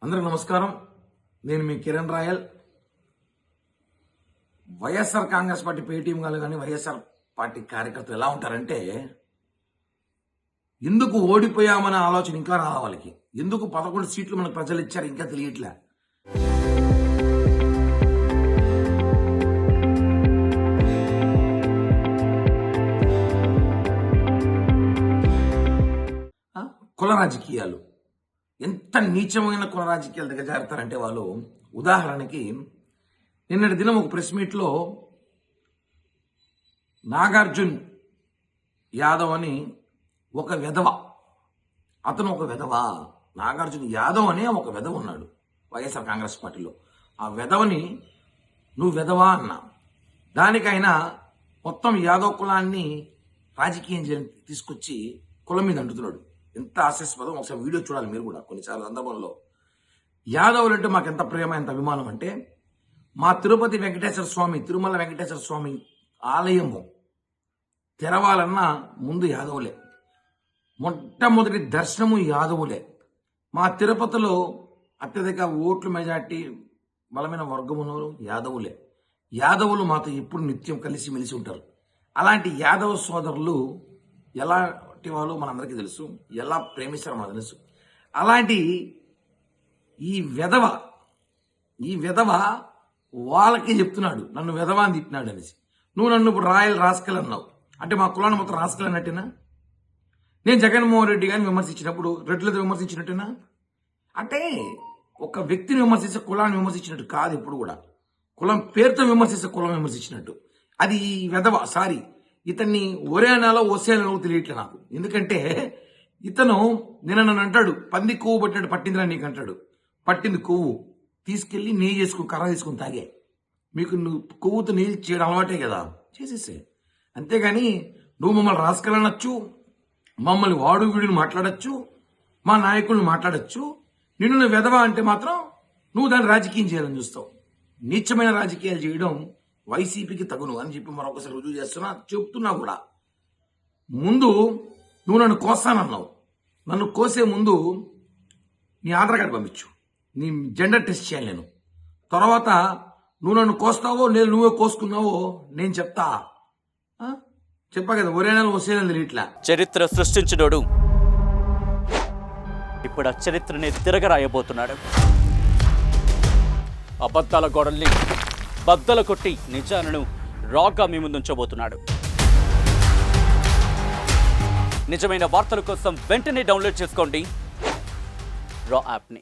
అందరికీ నమస్కారం. నేను మీ కిరణ్ రాయల్. వైఎస్ఆర్ కాంగ్రెస్ పార్టీ పేటీఎం గారు కానీ వైఎస్ఆర్ పార్టీ కార్యకర్తలు ఎలా ఉంటారంటే, ఎందుకు ఓడిపోయామనే ఆలోచన ఇంకా రావాలి వాళ్ళకి. ఎందుకు 11 సీట్లు మనకు ప్రజలు ఇచ్చారు ఇంకా తెలియట్లే. కుల రాజకీయాలు ఎంత నీచమైన కుల రాజకీయాలు దిగజారుతారంటే వాళ్ళు. ఉదాహరణకి నిన్నటి దినం ఒక ప్రెస్ మీట్లో నాగార్జున యాదవ్ అని ఒక వెధవ, అతను ఒక వెధవ, నాగార్జున యాదవ్ అనే ఒక వెధవ ఉన్నాడు వైఎస్ఆర్ కాంగ్రెస్ పార్టీలో. ఆ వెధవని నువ్వు వెధవా అన్నా, దానికైనా మొత్తం యాదవ్ కులాన్ని రాజకీయం తీసుకొచ్చి కులం మీద అంటున్నాడు. ఎంత హాస్యాస్పదం. ఒకసారి వీడియో చూడాలి మీరు కూడా. కొన్నిసార్లు సందర్భంలో యాదవులు అంటే మాకు ఎంత ప్రేమ, ఎంత అభిమానం అంటే, మా తిరుపతి వెంకటేశ్వర స్వామి, తిరుమల వెంకటేశ్వర స్వామి ఆలయము తెరవాలన్నా ముందు యాదవులే, మొట్టమొదటి దర్శనము యాదవులే. మా తిరుపతిలో అత్యధిక ఓట్ల మెజార్టీ బలమైన వర్గం ఉన్నవారు యాదవులే. యాదవులు మాతో ఎప్పుడు నిత్యం కలిసి మెలిసి ఉంటారు. అలాంటి యాదవ సోదరులు ఎలాంటి వాళ్ళు మనందరికీ తెలుసు, ఎలా ప్రేమిస్తారో మనకు తెలుసు. అలాంటి ఈ వెధవ వాళ్ళకే చెప్తున్నాడు, నన్ను వెధవ అని తిట్టినాడు అనేసి. నువ్వు నన్ను ఇప్పుడు రాయల్ రాస్కల్ అన్నావు అంటే మా కులాన్ని మొత్తం రాస్కల్ అన్నట్టేనా? నేను జగన్మోహన్ రెడ్డి గారిని విమర్శించినప్పుడు రెడ్లతో విమర్శించినట్టేనా? అంటే ఒక వ్యక్తిని విమర్శించే కులాన్ని విమర్శించినట్టు కాదు. ఇప్పుడు కూడా కులం పేరుతో విమర్శిస్తే కులం విమర్శించినట్టు. అది వెధవ. సారీ, ఇతన్ని ఒరేనాలో ఒసేనాలో తెలియట్లే నాకు. ఎందుకంటే ఇతను నన్ను అంటాడు, పంది కొవ్వు పట్టినట్టు పట్టిందిరా నీకు అంటాడు. పట్టింది కొవ్వు తీసుకెళ్లి నెయ్యి చేసుకుని కర్ర తీసుకుని తాగే. మీకు నువ్వు కొవ్వుతో నెయ్యి చేయడం అలవాటే కదా, చేసేసే. అంతేగాని నువ్వు మమ్మల్ని రాసుకెళ్ళనొచ్చు, మమ్మల్ని వాడు వీడిని మాట్లాడచ్చు, మా నాయకుల్ని మాట్లాడచ్చు. నిన్ను వెధవా అంటే మాత్రం నువ్వు దాన్ని రాజకీయం చేయాలని చూస్తావు. నీచమైన రాజకీయాలు చేయడం వైసీపీకి తగును అని చెప్పి మరొకసారి రుజువు చేస్తున్నా, చెప్తున్నా కూడా. ముందు నువ్వు నన్ను కోస్తానన్నావు. నన్ను కోసే ముందు నీ ఆధార్ కార్డు పంపించు, నీ జెండర్ టెస్ట్ చేయాలి నేను. తర్వాత నువ్వు నన్ను కోస్తావో నేను నువ్వే కోసుకున్నావో నేను చెప్తా. చెప్పా కదా, ఒరేనాలు వసేనాలు తెలియట్లా. చరిత్ర సృష్టించినోడు ఇప్పుడు ఆ చరిత్రని తిరగరాయబోతున్నాడు. అబద్ధాల గోడల్ని బద్దలు కొట్టి నిజాలను రాగా మీ ముందుంచబోతున్నాడు. నిజమైన వార్తల కోసం వెంటనే డౌన్లోడ్ చేసుకోండి రా యాప్ని.